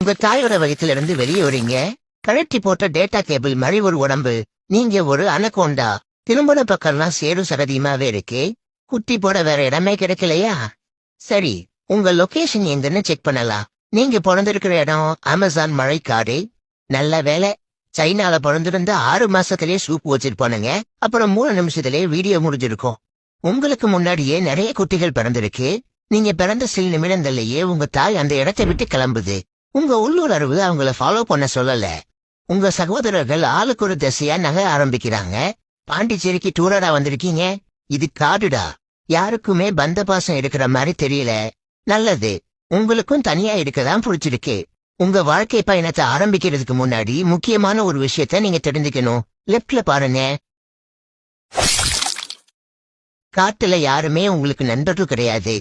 உங்க தாயோட வயிற்றிலிருந்து வெளியே வரீங்க. கழட்டி போட்ட டேட்டா கேபிள் மாதிரி ஒரு உடம்பு. நீங்க ஒரு அனகோண்டா. திரும்பன பக்கம்லாம் சேரும் சகதியுமாவே இருக்கு. குட்டி போட வேற இடமே கிடைக்கலையா? சரி, உங்க லொகேஷன் எங்கன்னு செக் பண்ணலாம். நீங்க பிறந்திருக்கிற இடம் அமேசான் மழைக்காடு. நல்ல வேலை. சைனால பிறந்திருந்த 6 மாசத்திலேயே சூப் வச்சிருப்பானுங்க. அப்புறம் 3 நிமிஷத்திலேயே வீடியோ முடிஞ்சிருக்கும். உங்களுக்கு முன்னாடியே நிறைய குட்டிகள் பிறந்திருக்கு. நீங்க பிறந்த சில நிமிடங்கள்லயே உங்க தாய் அந்த இடத்தை விட்டு கிளம்புது. உங்க உள்ளுணர்வு அவங்கள ஃபாலோ பண்ண சொல்லல. உங்க சகோதரர்கள் ஆளுக்கு ஒரு திசையா நகர ஆரம்பிக்கிறாங்க. பாண்டிச்சேரிக்கு டூரடா வந்திருக்கீங்க. இது காடுடா. யாருக்குமே பந்த பாசம் இருக்கிற மாதிரி தெரியல. நல்லது. உங்களுக்கும் தனியா இருக்கதான் பிடிச்சிருக்கு. உங்க வாழ்க்கை பயணத்தை ஆரம்பிக்கிறதுக்கு முன்னாடி முக்கியமான ஒரு விஷயத்த நீங்க தெரிஞ்சுக்கணும். லெப்ட்ல பாருங்க. காட்டுல யாருமே உங்களுக்கு நண்பர்கள் கிடையாது.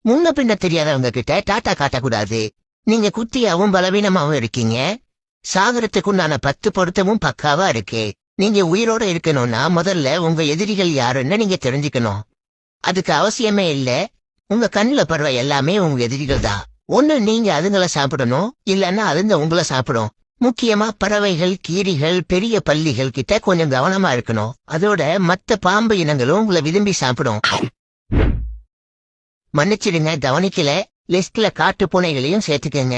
முன்ன பின்ன தெரியாதவங்க கிட்ட டாட்டா காட்டக்கூடாது. நீங்க குட்டியாவும் பலவீனமாவும் இருக்கீங்க. சாகரத்துக்குண்டான 10 பொருத்தமும் பக்காவா இருக்கு. நீங்க உயிரோட இருக்கணும்னா முதல்ல உங்க எதிரிகள் யாருன்னு நீங்க தெரிஞ்சுக்கணும். அதுக்கு அவசியமே இல்ல. உங்க கண்ணுல படுற எல்லாமே உங்க எதிரிகள் தான். ஒண்ணு நீங்க அதுங்களை சாப்பிடணும், இல்லன்னா அதுங்க உங்களை சாப்பிடும். முக்கியமா பறவைகள், கீரிகள், பெரிய பல்லிகள் கிட்ட கொஞ்சம் கவனமா இருக்கணும். அதோட மத்த பாம்பு இனங்களும் உங்களை விரும்பி சாப்பிடும். மன்னிச்சிடுங்க, கவனிக்கல. லிஸ்ட்ல காட்டு பூனைகளையும் சேர்த்துக்கங்க.